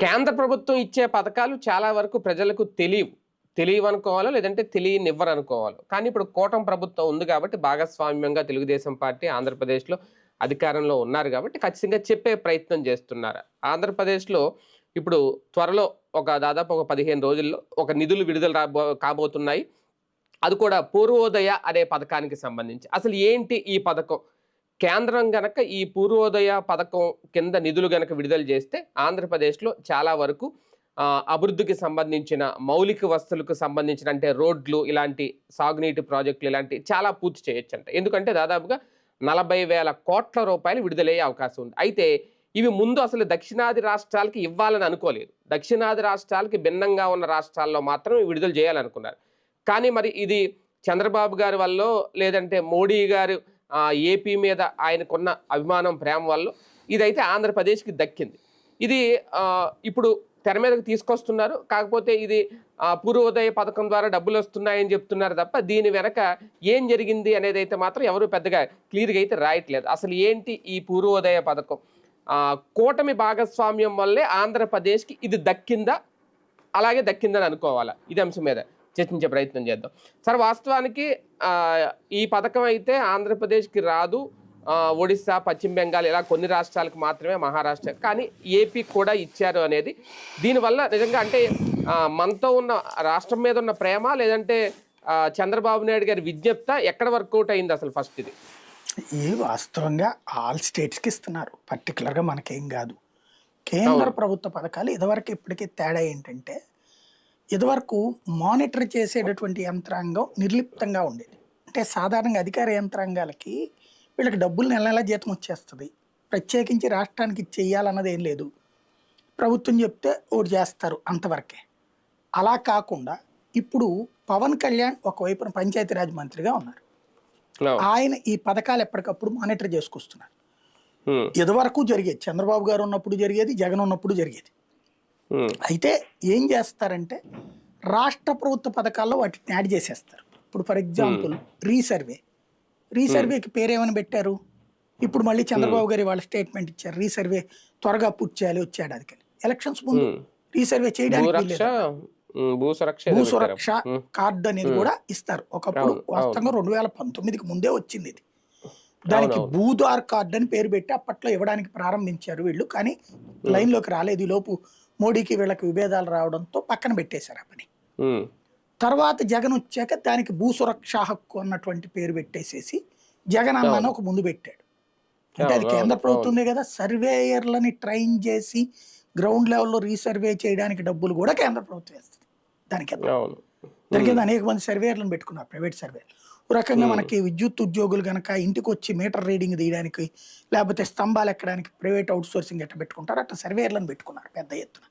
కేంద్ర ప్రభుత్వం ఇచ్చే పథకాలు చాలా వరకు ప్రజలకు తెలియవనుకోవాలో లేదంటే తెలియనివ్వరనుకోవాలో. కానీ ఇప్పుడు కూటమి ప్రభుత్వం ఉంది కాబట్టి భాగస్వామ్యంగా తెలుగుదేశం పార్టీ ఆంధ్రప్రదేశ్‌లో అధికారంలో ఉన్నారు కాబట్టి ఖచ్చితంగా చెప్పే ప్రయత్నం చేస్తున్నారు. ఆంధ్రప్రదేశ్‌లో ఇప్పుడు త్వరలో దాదాపు ఒక 15 రోజుల్లో ఒక నిధులు విడుదల కాబోతున్నాయి. అది కూడా పూర్వోదయ అనే పథకానికి సంబంధించి. అసలు ఏంటి ఈ పథకం? కేంద్రం గనక ఈ పూర్వోదయ పథకం కింద నిధులు గనక విడుదల చేస్తే ఆంధ్రప్రదేశ్‌లో చాలా వరకు అభివృద్ధికి సంబంధించిన మౌలిక వస్తువులకు సంబంధించిన అంటే రోడ్లు, ఇలాంటి సాగునీటి ప్రాజెక్టులు ఇలాంటి చాలా పూర్తి చేయొచ్చంట. ఎందుకంటే దాదాపుగా 40,000 కోట్ల రూపాయలు విడుదలయ్యే అవకాశం ఉంది. అయితే ఇవి ముందు అసలు దక్షిణాది రాష్ట్రాలకి ఇవ్వాలని అనుకోలేదు. దక్షిణాది రాష్ట్రాలకి భిన్నంగా ఉన్న రాష్ట్రాల్లో మాత్రం విడుదల చేయాలనుకున్నారు. కానీ మరి ఇది చంద్రబాబు గారి వల్లో లేదంటే మోడీ గారు ఏపీ మీద ఆయనకున్న అభిమానం, ప్రేమ వల్ల ఇదైతే ఆంధ్రప్రదేశ్‌కి దక్కింది. ఇది ఇప్పుడు తెర మీదకి తీసుకొస్తున్నారు. కాకపోతే ఇది పూర్వోదయ పథకం ద్వారా డబ్బులొస్తున్నాయని చెప్తున్నారు తప్ప దీని వెనక ఏం జరిగింది అనేదైతే మాత్రం ఎవరు పెద్దగా క్లియర్‌గా అయితే రాయట్లేదు. అసలు ఏంటి ఈ పూర్వోదయ పథకం? కూటమి భాగస్వామ్యం వల్లే ఆంధ్రప్రదేశ్‌కి ఇది దక్కిందా? అలాగే దక్కిందని అనుకోవాలా? ఇది అంశం మీద చర్చించే ప్రయత్నం చేద్దాం. సార్, వాస్తవానికి ఈ పథకం అయితే ఆంధ్రప్రదేశ్‌కి రాదు. ఒడిస్సా, పశ్చిమ బెంగాల్ ఇలా కొన్ని రాష్ట్రాలకు మాత్రమే, మహారాష్ట్ర కానీ ఏపీకి కూడా ఇచ్చారు అనేది దీనివల్ల నిజంగా అంటే మనతో ఉన్న రాష్ట్రం మీద ఉన్న ప్రేమ లేదంటే చంద్రబాబు నాయుడు గారి విజ్ఞప్త ఎక్కడ వర్కౌట్ అయింది అసలు ఫస్ట్ ఇది? ఈ వాస్తవంగా ఆల్ స్టేట్స్కి ఇస్తున్నారు, పర్టికులర్గా మనకేం కాదు. కేంద్ర ప్రభుత్వ పథకాలు ఇదివరకు ఇప్పటికీ తేడా ఏంటంటే ఇదివరకు మానిటర్ చేసేటటువంటి యంత్రాంగం నిర్లిప్తంగా ఉండేది. అంటే సాధారణంగా అధికార యంత్రాంగాలకి వీళ్ళకి డబ్బులు నెల నెలా జీతం వచ్చేస్తుంది, ప్రత్యేకించి రాష్ట్రానికి చెయ్యాలన్నది ఏం లేదు. ప్రభుత్వం చెప్తే ఓటు చేస్తారు అంతవరకే. అలా కాకుండా ఇప్పుడు పవన్ కళ్యాణ్ ఒకవైపున పంచాయతీరాజ్ మంత్రిగా ఉన్నారు. ఆయన ఈ పథకాలు ఎప్పటికప్పుడు మానిటర్ చేసుకొస్తున్నారు. ఇదివరకు జరిగేది, చంద్రబాబు గారు ఉన్నప్పుడు జరిగేది, జగన్ ఉన్నప్పుడు జరిగేది. అయితే ఏం చేస్తారంటే రాష్ట్ర ప్రభుత్వ పథకాల్లో వాటిని యాడ్ చేసేస్తారు. ఇప్పుడు ఫర్ ఎగ్జాంపుల్ రీసర్వేకి పేరేమని పెట్టారు? ఇప్పుడు మళ్ళీ చంద్రబాబు గారి వాళ్ళ స్టేట్మెంట్ ఇచ్చారు, రీసర్వే త్వరగా పూర్తి చేయాలి వచ్చాడు. అది ఎలక్షన్స్ ముందు రీసర్వే చేయడానికి భూసురక్ష కార్డు అనేది కూడా ఇస్తారు. ఒకప్పుడు వాస్తవంగా 2019కి ముందే వచ్చింది ఇది. దానికి భూద్వార్ కార్డు అని పేరు పెట్టి అప్పట్లో ఇవ్వడానికి ప్రారంభించారు వీళ్ళు. కానీ లైన్లోకి రాలేదు. ఈ లోపు మోడీకి వీళ్ళకి విభేదాలు రావడంతో పక్కన పెట్టేశారు ఆ పని. తర్వాత జగన్ వచ్చాక దానికి భూసురక్ష హక్కు అన్నటువంటి పేరు పెట్టేసేసి జగన్ అన్న ఒక ముందు పెట్టాడు. అంటే అది కేంద్ర ప్రభుత్వమే కదా, సర్వేయర్లని ట్రైన్ చేసి గ్రౌండ్ లెవెల్లో రీసర్వే చేయడానికి డబ్బులు కూడా కేంద్ర ప్రభుత్వం వేస్తుంది. దానికి అనేక మంది సర్వేయర్లను పెట్టుకున్నారు, ప్రైవేట్ సర్వేయర్లు. ఒక రకంగా మనకి విద్యుత్ ఉద్యోగులు కనుక ఇంటికి వచ్చి మీటర్ రీడింగ్ తీయడానికి లేకపోతే స్తంభాలు ఎక్కడానికి ప్రైవేట్ అవుట్ సోర్సింగ్ ఎట్లా పెట్టుకుంటారు అట్లా సర్వేయర్లను పెట్టుకున్నారు పెద్ద ఎత్తున.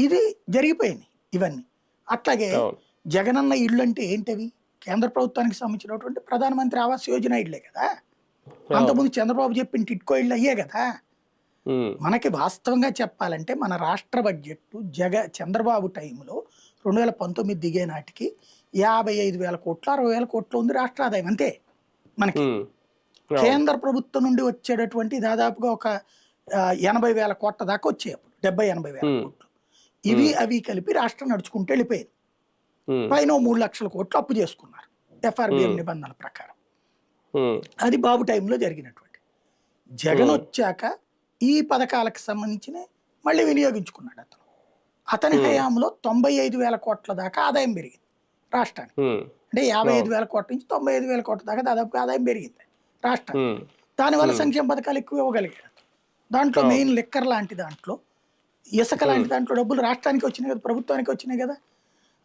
ఇది జరిగిపోయింది ఇవన్నీ. అట్లాగే జగనన్న ఇళ్ళు అంటే ఏంటవి? కేంద్ర ప్రభుత్వానికి సంబంధించినటువంటి ప్రధానమంత్రి ఆవాస్ యోజన ఇళ్లే కదా. అంతకుముందు చంద్రబాబు చెప్పిన టిట్కో ఇళ్ళు అయ్యే కదా. మనకి వాస్తవంగా చెప్పాలంటే మన రాష్ట్ర బడ్జెట్ చంద్రబాబు టైంలో 2019 దిగే నాటికి 55,000 కోట్లు 60,000 కోట్లు ఉంది రాష్ట్ర ఆదాయం అంతే. మనకి కేంద్ర ప్రభుత్వం నుండి వచ్చేటటువంటి దాదాపుగా ఒక 80,000 కోట్ల దాకా వచ్చాయి అప్పుడు, 70-80,000 కోట్లు. ఇవి అవి కలిపి రాష్ట్రం నడుచుకుంటూ వెళ్ళిపోయింది. పైన 3 లక్షల కోట్లు అప్పు చేసుకున్నారు ఎఫ్ఆర్బిఎం నిబంధనల ప్రకారం. అది బాబు టైంలో జరిగినటువంటి. జగన్ వచ్చాక ఈ పథకాలకు సంబంధించిన మళ్ళీ వినియోగించుకున్నాడు అతను. అతని హయాంలో 95,000 కోట్ల దాకా ఆదాయం పెరిగింది రాష్ట్రానికి. అంటే 55,000 కోట్ల నుంచి 95,000 కోట్ల దాకా దాదాపు ఆదాయం పెరిగింది రాష్ట్రానికి. దానివల్ల సంక్షేమ పథకాలు ఎక్కువ ఇవ్వగలిగారు. దాంట్లో మెయిన్ లిక్కర్ లాంటి దాంట్లో, ఇసుక లాంటి దాంట్లో డబ్బులు రాష్ట్రానికి వచ్చినాయి కదా, ప్రభుత్వానికి వచ్చినాయి కదా.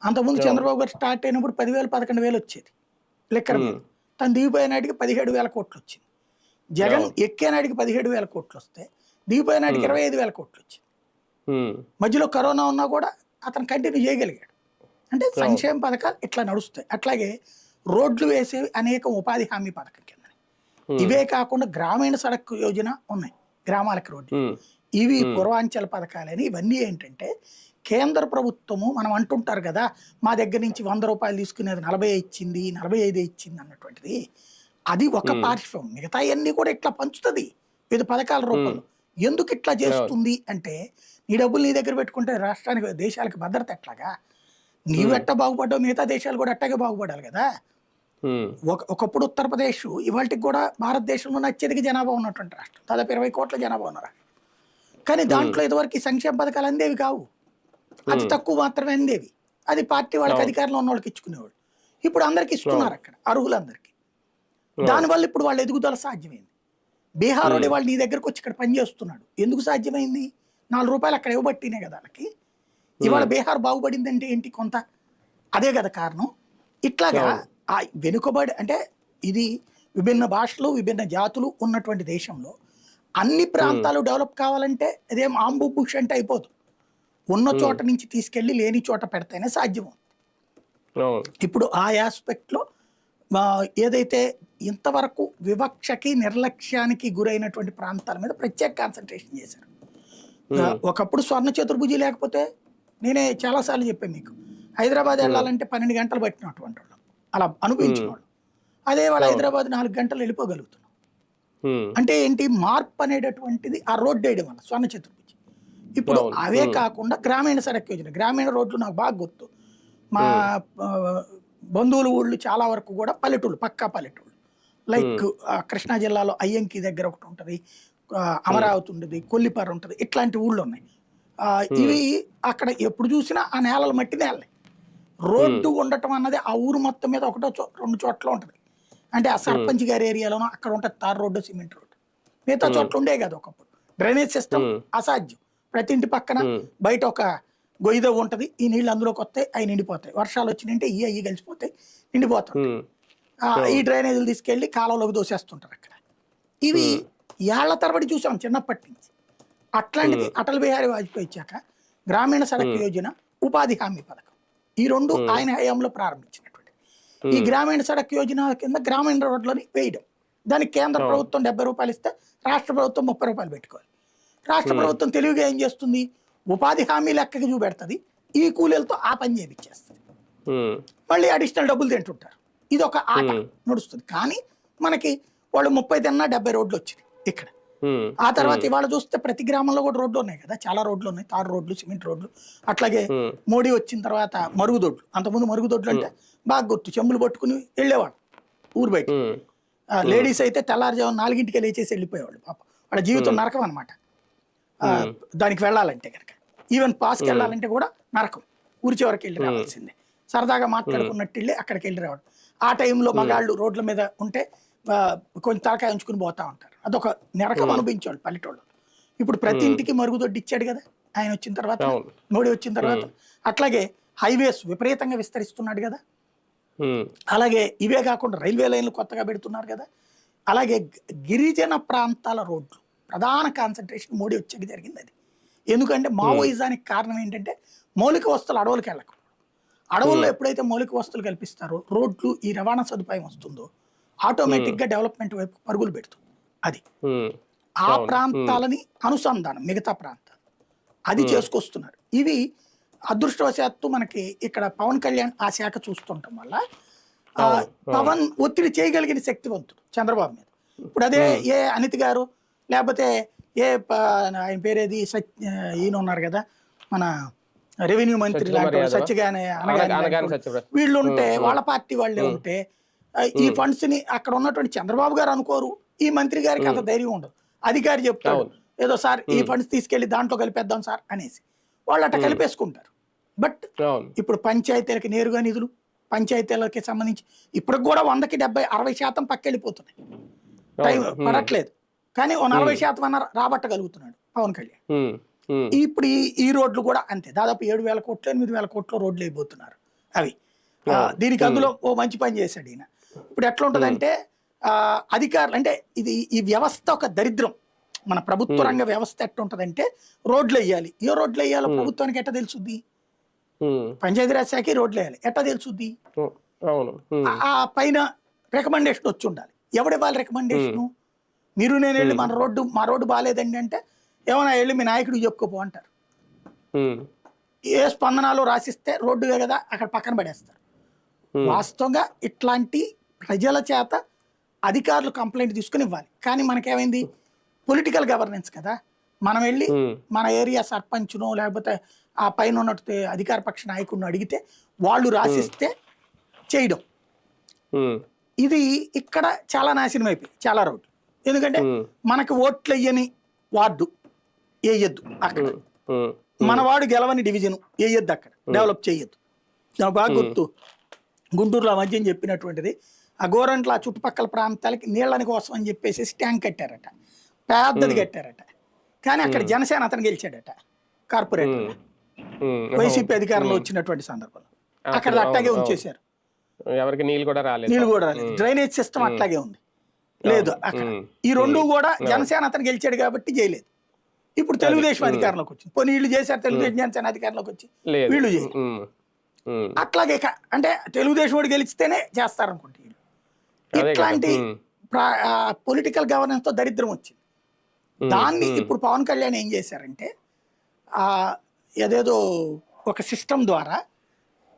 అంతకుముందు చంద్రబాబు గారు స్టార్ట్ అయినప్పుడు 10,000 11,000 వచ్చేది లిక్కర్ మీద. తను దిగిపోయినాటికి 17,000 కోట్లు వచ్చింది. జగన్ ఎక్కేనాటికి 17,000 కోట్లు వస్తే దిగిపోయినాటికి 25,000 కోట్లు వచ్చింది. మధ్యలో కరోనా ఉన్నా కూడా అతను కంటిన్యూ చేయగలిగాడు. అంటే సంక్షేమ పథకాలు ఇట్లా నడుస్తాయి. అట్లాగే రోడ్లు వేసేవి అనేక ఉపాధి హామీ పథకం కింద. ఇవే కాకుండా గ్రామీణ సడక్ యోజన ఉన్నాయి, గ్రామాలకు రోడ్లు. ఇవి పూర్వాంచల పథకాలని. ఇవన్నీ ఏంటంటే కేంద్ర ప్రభుత్వము, మనం అంటుంటారు కదా మా దగ్గర నుంచి 100 రూపాయలు తీసుకునేది 40 ఇచ్చింది, 45 ఇచ్చింది అన్నటువంటిది. అది ఒక పార్శ్వం. మిగతా అన్ని కూడా ఇట్లా పంచుతుంది వివిధ పథకాల రూపంలో. ఎందుకు ఇట్లా చేస్తుంది అంటే నీ డబ్బులు నీ దగ్గర పెట్టుకుంటే రాష్ట్రానికి దేశాలకు భద్రత ఎట్లాగా? నీవు ఎట్ట బాగుపడ్డావు మిగతా దేశాలు కూడా అట్టాగే బాగుపడాలి కదా. ఒకప్పుడు ఉత్తరప్రదేశ్ ఇవాళకి కూడా భారతదేశంలో అత్యధిక జనాభా ఉన్నటువంటి రాష్ట్రం, దాదాపు 20 కోట్ల జనాభా ఉన్న రాష్ట్రం. కానీ దాంట్లో ఇదివరకు సంక్షేమ పథకాలు అందేవి కావు, అతి తక్కువ మాత్రమే అందేవి. అది పార్టీ వాళ్ళకి అధికారంలో ఉన్న వాళ్ళకి ఇచ్చుకునేవాళ్ళు. ఇప్పుడు అందరికి ఇస్తున్నారు అక్కడ, అర్హులందరికీ. దానివల్ల ఇప్పుడు వాళ్ళ ఎదుగుదల సాధ్యమైంది. బీహార్ వాడు వాళ్ళు నీ దగ్గరకు వచ్చి ఇక్కడ పనిచేస్తున్నాడు, ఎందుకు సాధ్యమైంది? 4 రూపాయలు అక్కడ ఇవ్వబట్టినే కదా వాళ్ళకి. ఇవాళ బీహార్ బాగుపడిందంటే ఏంటి? కొంత అదే కదా కారణం. ఇట్లాగా ఆ వెనుకబడి అంటే ఇది విభిన్న భాషలు విభిన్న జాతులు ఉన్నటువంటి దేశంలో అన్ని ప్రాంతాలు డెవలప్ కావాలంటే అదేం ఆంబుబుష్ అంటే అయిపోదు. ఉన్న చోట నుంచి తీసుకెళ్లి లేని చోట పెడితేనే సాధ్యం. ఇప్పుడు ఆ ఆస్పెక్ట్లో ఏదైతే ఇంతవరకు వివక్షకి నిర్లక్ష్యానికి గురైనటువంటి ప్రాంతాల మీద ప్రత్యేక కాన్సన్ట్రేషన్ చేశారు. ఒకప్పుడు స్వర్ణ చతుర్భుజి లేకపోతే నేనే చాలాసార్లు చెప్పాను మీకు, హైదరాబాద్ వెళ్ళాలంటే 12 గంటలు పట్టినటువంటి వాళ్ళు అలా అనిపించిన వాళ్ళు. అదే వాళ్ళు హైదరాబాద్ 4 గంటలు వెళ్ళిపోగలుగుతున్నాం. అంటే ఏంటి? మార్పు అనేటటువంటిది ఆ రోడ్డు వేయడం వల్ల స్వర్ణ చతుర్భుజి. ఇప్పుడు అవే కాకుండా గ్రామీణ సడక్ యోజన, గ్రామీణ రోడ్లు నాకు బాగా గుర్తు. మా బంధువుల ఊళ్ళు చాలా వరకు కూడా పల్లెటూళ్ళు, పక్కా పల్లెటూళ్ళు. లైక్ కృష్ణా జిల్లాలో అయ్యంకి దగ్గర ఒకటి ఉంటుంది, అమరావతి ఉంటుంది, కొల్లిపార ఉంటుంది, ఇట్లాంటి ఊళ్ళు ఉన్నాయి. ఇవి అక్కడ ఎప్పుడు చూసినా ఆ నేలల మట్టి నేలే. రోడ్డు ఉండటం అన్నది ఆ ఊరు మొత్తం మీద 1-2 చోట్ల ఉంటుంది. అంటే ఆ సర్పంచ్ గారి ఏరియాలోనో అక్కడ ఉంటుంది తార్ రోడ్డు, సిమెంట్ రోడ్డు. మిగతా చోట్ల ఉండే కదా ఒకప్పుడు. డ్రైనేజ్ సిస్టమ్ అసాధ్యం. ప్రతి ఇంటి పక్కన బయట ఒక గొయ్యిదో ఉంటుంది, ఈ నీళ్ళు అందులోకి వస్తాయి, అవి నిండిపోతాయి. వర్షాలు వచ్చినంటే అయ్యి కలిసిపోతాయి, నిండిపోతాయి. ఈ డ్రైనేజీలు తీసుకెళ్లి కాలంలోకి దోసేస్తుంటారు అక్కడ. ఇవి ఏళ్ల తరబడి చూసాం చిన్నప్పటి నుంచి. అట్లాంటిది అటల్ బిహారీ వాజ్పేయి ఇచ్చాక గ్రామీణ సడక్ యోజన, ఉపాధి హామీ పథకం, ఈ 2 ఆయన హయాంలో ప్రారంభించినటువంటి. ఈ గ్రామీణ సడక్ యోజన కింద గ్రామీణ రోడ్లని వేయడం, దానికి కేంద్ర ప్రభుత్వం 70 రూపాయలు ఇస్తే రాష్ట్ర ప్రభుత్వం 30 రూపాయలు పెట్టుకోవాలి. రాష్ట్ర ప్రభుత్వం తెలివిగా ఏం చేస్తుంది? ఉపాధి హామీ లెక్కకి చూపెడుతుంది, ఈ కూలీలతో ఆ పని చేయించేస్తుంది, మళ్ళీ అడిషనల్ డబ్బులు తింటుంటారు. ఇది ఒక ఆట నడుస్తుంది. కానీ మనకి వాళ్ళు 30 తిన్నా 70 రోడ్లు వచ్చింది ఇక్కడ. ఆ తర్వాత ఇవాళ చూస్తే ప్రతి గ్రామంలో కూడా రోడ్లు ఉన్నాయి కదా, చాలా రోడ్లు ఉన్నాయి, తారు రోడ్లు, సిమెంట్ రోడ్లు. అట్లాగే మోడీ వచ్చిన తర్వాత మరుగుదొడ్లు. అంతకుముందు మరుగుదొడ్లు అంటే బాగా గుర్తు, చెంబులు పట్టుకుని వెళ్ళేవాళ్ళు ఊరు బయట. లేడీస్ అయితే తెల్లారుజామున 4ంటికే లేచేసి వెళ్ళిపోయేవాళ్ళు. పాప వాళ్ళ జీవితం నరకం అనమాట. దానికి వెళ్ళాలంటే కనుక ఈవెన్ పాస్కి వెళ్ళాలంటే కూడా నరకం. ఊరి చివరికి వెళ్ళి రావాల్సిందే. సరదాగా మాట్లాడుకున్నట్టు వెళ్ళి అక్కడికి వెళ్ళి రావడం. ఆ టైంలో మగాళ్ళు రోడ్ల మీద ఉంటే కొంచెం తలకాయ ఉంచుకుని పోతా ఉంటారు. అదొక నరకం అనిపించేవాళ్ళు పల్లెటూళ్ళు. ఇప్పుడు ప్రతి ఇంటికి మరుగుదొడ్డి ఇచ్చాడు కదా ఆయన వచ్చిన తర్వాత, మోడీ వచ్చిన తర్వాత. అట్లాగే హైవేస్ విపరీతంగా విస్తరిస్తున్నాడు కదా. అలాగే ఇవే కాకుండా రైల్వే లైన్లు కొత్తగా పెడుతున్నారు కదా. అలాగే గిరిజన ప్రాంతాల రోడ్లు ప్రధాన కాన్సన్ట్రేషన్ మోడీ వచ్చాక జరిగింది. అది ఎందుకంటే మావోయిజానికి కారణం ఏంటంటే మౌలిక వస్తువులు అడవులకు వెళ్ళకపోవడం. అడవుల్లో ఎప్పుడైతే మౌలిక వస్తువులు కల్పిస్తారో, రోడ్లు, ఈ రవాణా సదుపాయం వస్తుందో, ఆటోమేటిక్గా డెవలప్మెంట్ వైపు పరుగులు పెడుతుంది. అది ఆ ప్రాంతాలని అనుసంధానం మిగతా ప్రాంతాలు అది చేసుకొస్తున్నారు. ఇవి అదృష్టవశాత్తు మనకి ఇక్కడ పవన్ కళ్యాణ్ ఆ శాఖ చూస్తుండటం వల్ల పవన్ ఒత్తిడి చేయగలిగిన శక్తివంతుడు చంద్రబాబు మీద. ఇప్పుడు అదే ఏ అనిత్ గారు లేకపోతే ఏ ఆయన పేరేది ఈయన ఉన్నారు కదా మన రెవెన్యూ మంత్రి లాంటి సత్యగానే వీళ్ళు ఉంటే, వాళ్ళ పార్టీ వాళ్ళే ఉంటే ఈ ఫండ్స్ ని అక్కడ ఉన్నటువంటి చంద్రబాబు గారు అనుకోరు, ఈ మంత్రి గారికి అంత ధైర్యం ఉండదు. అధికారి చెప్తాడు ఏదో సార్ ఈ ఫండ్స్ తీసుకెళ్లి దాంట్లో కలిపేద్దాం సార్ అనేసి, వాళ్ళు అట్లా కలిపేసుకుంటారు. బట్ ఇప్పుడు పంచాయతీలకి నేరుగా నిధులు, పంచాయతీలకి సంబంధించి ఇప్పటికి కూడా 100కి 70-60% పక్కెళ్ళిపోతున్నాయి. టైం పడట్లేదు, కానీ ఓ 40% అన్న రాబట్టగలుగుతున్నాడు పవన్ కళ్యాణ్. ఇప్పుడు ఈ రోడ్లు కూడా అంతే, దాదాపు 7,000 కోట్లు 8,000 కోట్లు రోడ్లు అయిపోతున్నారు అవి. దీనికి అందులో ఓ మంచి పని చేశాడు ఈయన. ఇప్పుడు ఎట్లా ఉంటుందంటే అధికారులు అంటే ఇది ఈ వ్యవస్థ ఒక దరిద్రం. మన ప్రభుత్వ రంగ వ్యవస్థ ఎట్లా ఉంటుందంటే రోడ్లు వేయాలి, ఏ రోడ్లు వేయాలో ప్రభుత్వానికి ఎట్లా తెలుసుద్ది? పంచాయతీరాజ్ శాఖ రోడ్లు వేయాలి, ఎట్లా తెలుసుద్ది? ఆ పైన రికమెండేషన్ వచ్చి ఉండాలి. ఎవడివ్వాలి రికమెండేషను? మీరు నేను వెళ్ళి మా రోడ్డు బాగాలేదండి అంటే ఏమైనా వెళ్ళి మీ నాయకుడికి చెప్పుకోపో అంటారు. ఏ స్పందనలో రాసిస్తే రోడ్డుగా కదా అక్కడ పక్కన పడేస్తారు. వాస్తవంగా ఇట్లాంటి ప్రజల చేత అధికారులు కంప్లైంట్ తీసుకుని ఇవ్వాలి. కానీ మనకేమైంది? పొలిటికల్ గవర్నెన్స్ కదా, మనం వెళ్ళి ఉమ్, మన ఏరియా సర్పంచ్నో లేకపోతే ఆ పైన ఉన్నట్టు అధికార పక్ష నాయకుడిని అడిగితే వాళ్ళు రాసిస్తే చేయడం. ఉమ్, ఇది ఇక్కడ చాలా నాశనం అయిపోయింది చాలా రోడ్లు. ఎందుకంటే ఉమ్, మనకి ఓట్లు వెయ్యని వార్డు వేయద్దు అక్కడ, ఉమ్, మన వాడు గెలవని డివిజన్ వేయద్దు అక్కడ, డెవలప్ చేయొద్దు. నాకు బాగా గుర్తు గుంటూరులో ఆ మధ్యన చెప్పినటువంటిది, ఆ గోరంట్ల ఆ చుట్టుపక్కల ప్రాంతాలకి నీళ్ళని కోసం అని చెప్పేసి ట్యాంక్ కట్టారట, పెద్దది కట్టారట. కానీ అక్కడ జనసేన అతను గెలిచాడట కార్పొరేటర్, వైసీపీ అధికారంలో వచ్చినటువంటి సందర్భంలో అక్కడ అట్టాగే ఉంచేశారు. ఎవరికి నీళ్ళు కూడా రాలేదు. నీళ్ళు కూడా రాలేదు, డ్రైనేజ్ సిస్టమ్ అట్లాగే ఉంది, లేదు అక్కడ. ఈ రెండు కూడా జనసేన అతను గెలిచాడు కాబట్టి చేయలేదు. ఇప్పుడు తెలుగుదేశం అధికారంలోకి వచ్చింది, పోనీ వీళ్ళు చేశారు, తెలుగుదేశం జనసేన అధికారంలోకి వచ్చి వీళ్ళు చేయరు. అట్లాగే అంటే తెలుగుదేశం వాడు గెలిస్తేనే చేస్తారనుకుంటే వీళ్ళు. ఇట్లాంటి పొలిటికల్ గవర్నెన్స్ తో దరిద్రం వచ్చింది. దాన్ని ఇప్పుడు పవన్ కళ్యాణ్ ఏం చేశారంటే ఏదేదో ఒక సిస్టమ్ ద్వారా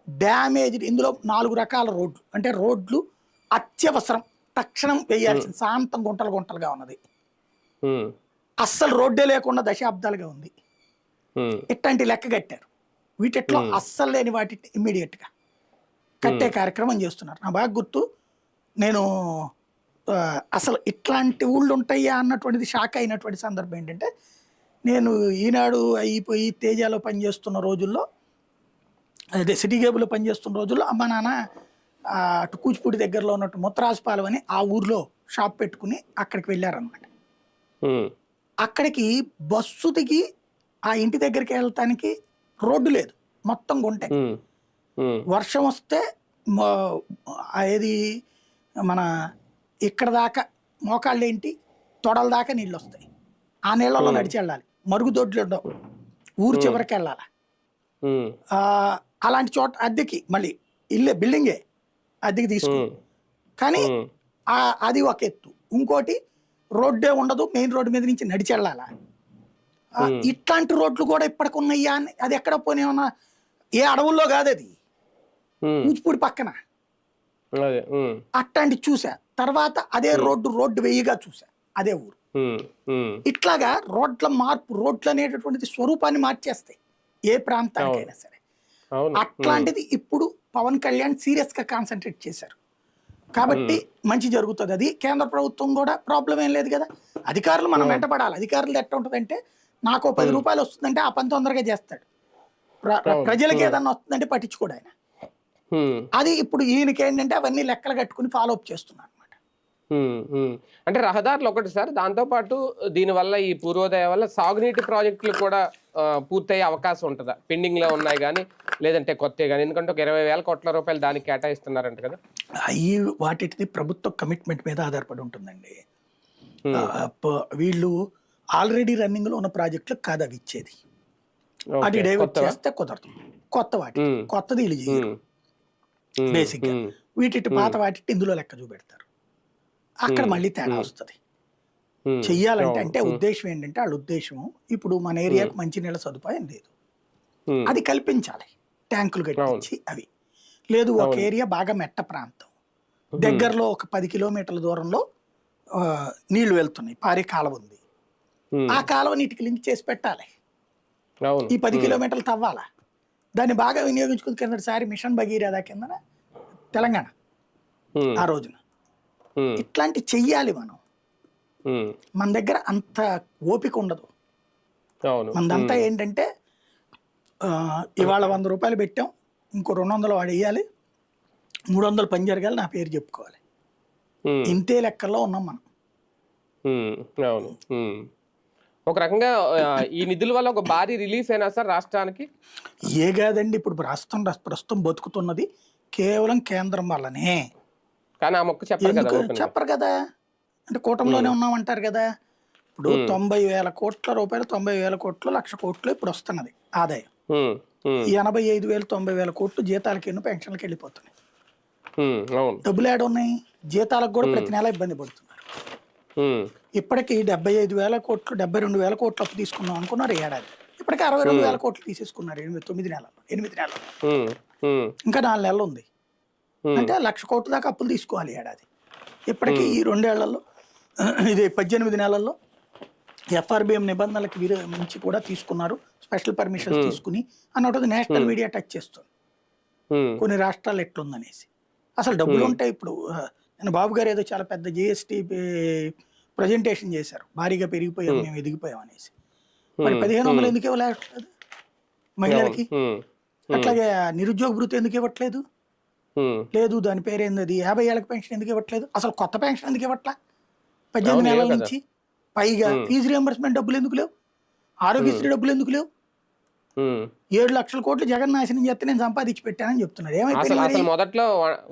డ్యామేజ్, ఇందులో 4 రకాల రోడ్లు, అంటే రోడ్లు అత్యవసరం తక్షణం వేయాల్సిన శాంతం గుంటలు గుంటలుగా ఉన్నది, అస్సలు రోడ్డే లేకుండా దశాబ్దాలుగా ఉంది, ఇట్లాంటి లెక్క కట్టారు. వీటిట్లో అస్సలు లేని వాటిని ఇమ్మీడియట్ గా కట్టే కార్యక్రమం చేస్తున్నారు. నా బాగా గుర్తు, నేను అసలు ఇట్లాంటి ఊళ్ళు ఉంటాయా అన్నటువంటిది షాక్ అయినటువంటి సందర్భం ఏంటంటే, నేను ఈనాడు అయిపోయి తేజాలో పనిచేస్తున్న రోజుల్లో, అదే సిటీ కేబుల్లో పనిచేస్తున్న రోజుల్లో అమ్మ నాన్న అటు కూచిపూడి దగ్గరలో ఉన్నట్టు ముత్తరాజుపాలెం అని ఆ ఊర్లో షాప్ పెట్టుకుని అక్కడికి వెళ్ళారనమాట. అక్కడికి బస్సు దిగి ఆ ఇంటి దగ్గరికి వెళ్ళటానికి రోడ్డు లేదు, మొత్తం గుంటే. వర్షం వస్తే ఏది మన ఇక్కడ దాకా మోకాళ్ళు ఏంటి తొడల దాకా నీళ్ళు వస్తాయి, ఆ నీళ్ళలో నడిచి వెళ్ళాలి, మరుగుదొడ్లు ఉండవు, ఊరు చివరికి వెళ్ళాలి. అలాంటి చోట అద్దెకి మళ్ళీ ఇల్లే బిల్డింగే అద్దెకి తీసుకు, కానీ అది ఒక ఎత్తు. ఇంకోటి రోడ్డే ఉండదు, మెయిన్ రోడ్డు మీద నుంచి నడిచి వెళ్ళాలా. ఇట్లాంటి రోడ్లు కూడా ఇప్పటికి ఉన్నాయా అని, అది ఎక్కడ పోనీ ఉన్నా ఏ అడవుల్లో కాదు, అది కూచిపూడి పక్కన అట్లాంటి చూసా. తర్వాత అదే రోడ్డు వేయిగా చూసా, అదే ఊరు. ఇట్లాగా రోడ్ల మార్పు, రోడ్లు అనేటటువంటిది స్వరూపాన్ని మార్చేస్తాయి ఏ ప్రాంతానికైనా సరే. అట్లాంటిది ఇప్పుడు పవన్ కళ్యాణ్ సీరియస్ గా కాన్సన్ట్రేట్ చేశారు కాబట్టి మంచి జరుగుతుంది. అది కేంద్ర ప్రభుత్వం కూడా ప్రాబ్లం ఏం లేదు కదా, అధికారులు మనం వెంటపడాలి. అధికారులు ఎట్లా ఉంటుందంటే, నాకు 10 రూపాయలు వస్తుందంటే ఆ పని తొందరగా చేస్తాడు, ప్రజలకి ఏదన్నా వస్తుందంటే పట్టించుకోడు ఆయన. అది ఇప్పుడు ఈయనకి ఏంటంటే అవన్నీ లెక్కలు కట్టుకుని ఫాలో అప్ చేస్తున్నారు అనమాట. అంటే రహదారులు ఒకటి సార్, దాంతో పాటు దీనివల్ల ఈ పూర్వోదయ వల్ల సాగునీటి ప్రాజెక్టులు కూడా పూర్తయ్యే అవకాశం ఉంటుందా? పెండింగ్ లో ఉన్నాయి కానీ లేదంటే కొత్త కానీ, ఎందుకంటే ఒక 20,000 కోట్ల రూపాయలు దానికి కేటాయిస్తున్నారంట కదా. ఈ వాటిది ప్రభుత్వ కమిట్మెంట్ మీద ఆధారపడి ఉంటుందండి. వీళ్ళు ఆల్రెడీ రన్నింగ్ లో ఉన్న ప్రాజెక్టులు కాదు అవి ఇచ్చేది, అది డైవర్ట్ చేస్తే కుదరదు. కొత్త వాటి కొత్తది వీళ్ళు చేయరు బేసిక్ గా, వీటి పాత వాటి ఇందులో లెక్క చూపెడతారు. అక్కడ మళ్ళీ తేడా వస్తుంది. చెయ్యాలంటే అంటే ఉద్దేశం ఏంటంటే, వాళ్ళ ఉద్దేశం ఇప్పుడు మన ఏరియాకు మంచినీళ్ళ సదుపాయం లేదు, అది కల్పించాలి, ట్యాంకులు కట్టించి. అవి లేదు, ఒక ఏరియా బాగా మెట్ట ప్రాంతం, దగ్గరలో ఒక 10 కిలోమీటర్ల దూరంలో నీళ్లు వెళ్తున్నాయి, పారే కాలువ ఉంది, ఆ కాలువ నీటికి లింక్ చేసి పెట్టాలి. ఈ 10 కిలోమీటర్లు తవ్వాలా, దాన్ని బాగా వినియోగించుకుని కిందసారి మిషన్ భగీరథ కింద తెలంగాణ ఆ రోజున ఇట్లాంటి చెయ్యాలి. మనం మన దగ్గర అంత ఓపిక ఉండదు. మనదంతా ఏంటంటే, ఇవాళ 100 రూపాయలు పెట్టాం, ఇంకో 200 వాడు వేయాలి, 300 పని జరగాలి, నా పేరు చెప్పుకోవాలి, ఇంతే లెక్కల్లో ఉన్నాం మనం. ఒక రకంగా ఈ నిధుల వల్ల ఒక భారీ రిలీఫ్ అయినా సార్ రాష్ట్రానికి? ఏ కాదండి, ఇప్పుడు ప్రస్తుతం బతుకుతున్నది కేవలం కేంద్రం వల్లనే. కానీ ఆ మొక్క చెప్పరు కదా, అంటే కూటమిలోనే ఉన్నామంటారు కదా. ఇప్పుడు 90,000 కోట్ల రూపాయలు, 90,000 కోట్లు, 1,00,000 కోట్లు ఇప్పుడు వస్తున్నది ఆదాయం. 85,000 90,000 కోట్లు జీతాలకి ఎన్నో పెన్షన్లకి వెళ్ళిపోతున్నాయి. డబ్బులు ఏడ ఉన్నాయి? జీతాలకు కూడా ప్రతి నెల ఇబ్బంది పడుతున్నారు. ఇప్పటికి 75,000 కోట్లు 72,000 కోట్లు అప్పు తీసుకున్నాం అనుకున్నారు ఏడాది, ఇప్పటికీ 62,000 కోట్లు తీసేసుకున్నారు 8 నెలలు. ఇంకా 4 నెలలు ఉంది అంటే 1,00,000 కోట్ల దాకా అప్పులు తీసుకోవాలి ఏడాది. ఇప్పటికీ ఈ 2 ఏళ్లలో, ఇది 18 నెలల్లో ఎఫ్ఆర్బిఎం నిబంధనలకు మించి కూడా తీసుకున్నారు, స్పెషల్ పర్మిషన్స్ తీసుకుని అన్నట్టు నేషనల్ మీడియా టచ్ చేస్తుంది కొన్ని రాష్ట్రాలు ఎట్లుందనేసి. అసలు డబ్బులు ఉంటాయి. ఇప్పుడు నేను బాబు గారు ఏదో చాలా పెద్ద జిఎస్టీ ప్రజెంటేషన్ చేశారు, భారీగా పెరిగిపోయాం మేము ఎదిగిపోయాం అనేసి. మరి 1500 ఎందుకు ఇవ్వలేట్లేదు మహిళలకి? అట్లాగే నిరుద్యోగ భృతి ఎందుకు ఇవ్వట్లేదు? లేదు దాని పేరేంది, అది 50 ఏళ్ళకి పెన్షన్ ఎందుకు ఇవ్వట్లేదు? అసలు కొత్త పెన్షన్ ఎందుకు ఇవ్వట్లా 18 నెలల నుంచి? పైగా ఫీజు రియంబర్స్మెంట్ డబ్బులు ఎందుకు లేవు? ఆరోగ్యశ్రీ డబ్బులు ఎందుకు లేవు? 7 లక్షల కోట్లు జగన్ నాశనం చేస్తే నేను సంపాదించి పెట్టానని చెప్తున్నారు. అసలు మొదట్లో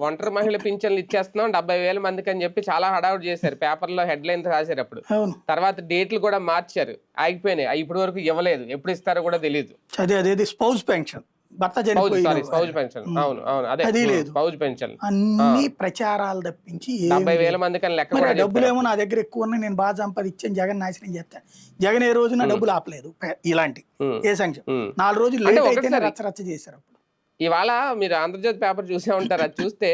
ఒంటరి మహిళ పింఛన్లు ఇచ్చేస్తున్నాం 70,000 మందికి అని చెప్పి చాలా హడావుడి చేశారు, పేపర్లో హెడ్ లైన్స్ రాశారు. అప్పుడు తర్వాత డేట్లు కూడా మార్చారు, ఆగిపోయినాయి, ఇప్పటి వరకు ఇవ్వలేదు, ఎప్పుడు ఇస్తారో కూడా తెలియదు. అదే స్పౌజ్ పెన్షన్, భర్త స్పౌజ్ పెన్షన్, అవును అవును, అదే లేదు స్పౌజ్ పెన్షన్. అన్ని ప్రచారాలు తప్పించి 70,000 మందికి అని లెక్క. డబ్బులు ఏమో నా దగ్గర ఎక్కువ ఉన్నాయి, నేను బాగా సంపాదించాను, జగన్ నాశనం చేస్తాను. జగన్ ఏ రోజున డబ్బులు ఆపలేదు ఇలాంటి ఏ సంక్షేమం. 4 రోజులు లేట్ అయితేనే రచ్చరచ్చ చేశారు. ఇవాళ మీరు ఆంధ్రజ్యోతి పేపర్ చూసే ఉంటారు, అది చూస్తే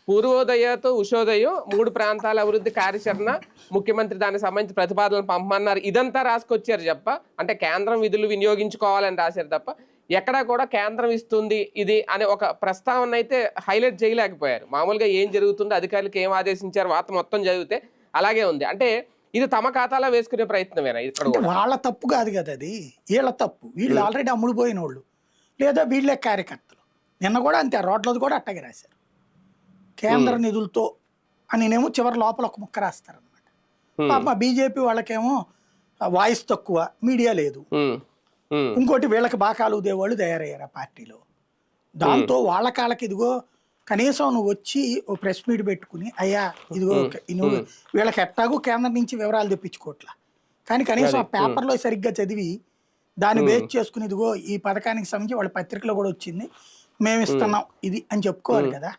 పూర్వోదయతో ఉషోదయం 3 ప్రాంతాల అభివృద్ధి కార్యాచరణ, ముఖ్యమంత్రి దానికి సంబంధించి ప్రతిపాదనలు పంపమన్నారు, ఇదంతా రాసుకొచ్చారు తప్ప, అంటే కేంద్రం విధులు వినియోగించుకోవాలని రాశారు తప్ప ఎక్కడా కూడా కేంద్రం ఇస్తుంది ఇది అనే ఒక ప్రస్తావన అయితే హైలైట్ చేయలేకపోయారు. మామూలుగా ఏం జరుగుతుందో, అధికారులకు ఏం ఆదేశించారు, వార్త మొత్తం చదివితే అలాగే ఉంది. అంటే ఇది తమ ఖాతాలో వేసుకునే ప్రయత్నమేనా? ఇక్కడ వాళ్ళ తప్పు కాదు కదా, అది వీళ్ళ తప్పు. వీళ్ళు ఆల్రెడీ అమ్ముడుపోయిన వాళ్ళు, లేదా వీళ్ళే కార్యకర్తలు. నిన్న కూడా అంతే, రోడ్లది కూడా అట్టగే రాశారు, కేంద్ర నిధులతో అనినేమో చివరి లోపల ఒక ముక్క రాస్తారనమాట. పాప బీజేపీ వాళ్ళకేమో వాయిస్ తక్కువ, మీడియా లేదు. ఇంకోటి వీళ్ళకి బాకాలు ఉదేవాళ్ళు తయారయ్యారు ఆ పార్టీలో. దాంతో వాళ్ళ కాళ్ళకి ఇదిగో కనీసం నువ్వు వచ్చి ఓ ప్రెస్ మీట్ పెట్టుకుని అయ్యా ఇదిగో నువ్వు వీళ్ళకి ఎట్టాగో కేంద్రం నుంచి వివరాలు తెప్పించుకోవట్లా, కానీ కనీసం ఆ పేపర్లో సరిగ్గా చదివి దాన్ని బేస్ చేసుకుని ఇదిగో ఈ పథకానికి సంబంధించి వాళ్ళ పత్రికలో కూడా వచ్చింది, మేము ఇస్తున్నాం ఇది అని చెప్పుకోవాలి కదా.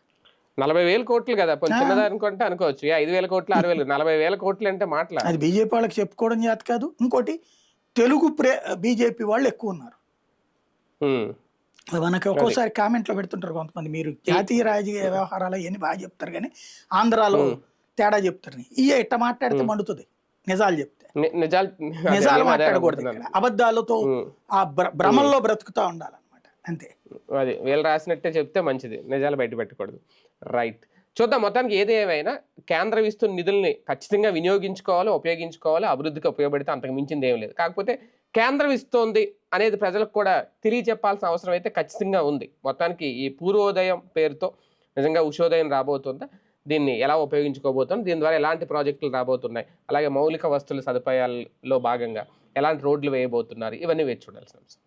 40,000 కోట్లు కదా, చిన్నదనుకుంటే అనుకోవచ్చు, 5,000 కోట్లు 6,000, 40,000 కోట్లు అంటే మాట్లాడు. అది బీజేపీ వాళ్ళకి చెప్పుకోవడం చేత కాదు. ఇంకోటి తెలుగు బీజేపీ వాళ్ళు ఎక్కువ ఉన్నారు. మనకి ఒక్కోసారి కామెంట్లో పెడుతుంటారు కొంతమంది, మీరు జాతీయ రాజకీయ వ్యవహారాలు అవన్నీ బాగా చెప్తారు కానీ ఆంధ్రాలో తేడా చెప్తారు. ఇట్ట మాట్లాడితే మండుతుంది, నిజాలు చెప్తే. నిజాలు మాట్లాడకూడదు, అబద్ధాలతో ఆ భ్రమంలో బ్రతుకుతా ఉండాలన్నమాట, అంతే. అది వీళ్ళు రాసినట్టే చెప్తే మంచిది, నిజాలు బయట పెట్టకూడదు. రైట్, చూద్దాం. మొత్తానికి ఏది ఏమైనా కేంద్రం ఇస్తున్న నిధుల్ని ఖచ్చితంగా వినియోగించుకోవాలి, ఉపయోగించుకోవాలి, అభివృద్ధికి ఉపయోగపడితే అంతకు మించింది ఏం లేదు. కాకపోతే కేంద్రం ఇస్తోంది అనేది ప్రజలకు కూడా తెలియచెప్పాల్సిన అవసరం అయితే ఖచ్చితంగా ఉంది. మొత్తానికి ఈ పూర్వోదయం పేరుతో నిజంగా ఉషోదయం రాబోతుందా, దీన్ని ఎలా ఉపయోగించుకోబోతుంది, దీని ద్వారా ఎలాంటి ప్రాజెక్టులు రాబోతున్నాయి, అలాగే మౌలిక వస్తువుల సదుపాయాల్లో భాగంగా ఎలాంటి రోడ్లు వేయబోతున్నారు, ఇవన్నీ వేచి చూడాల్సిన అంశం.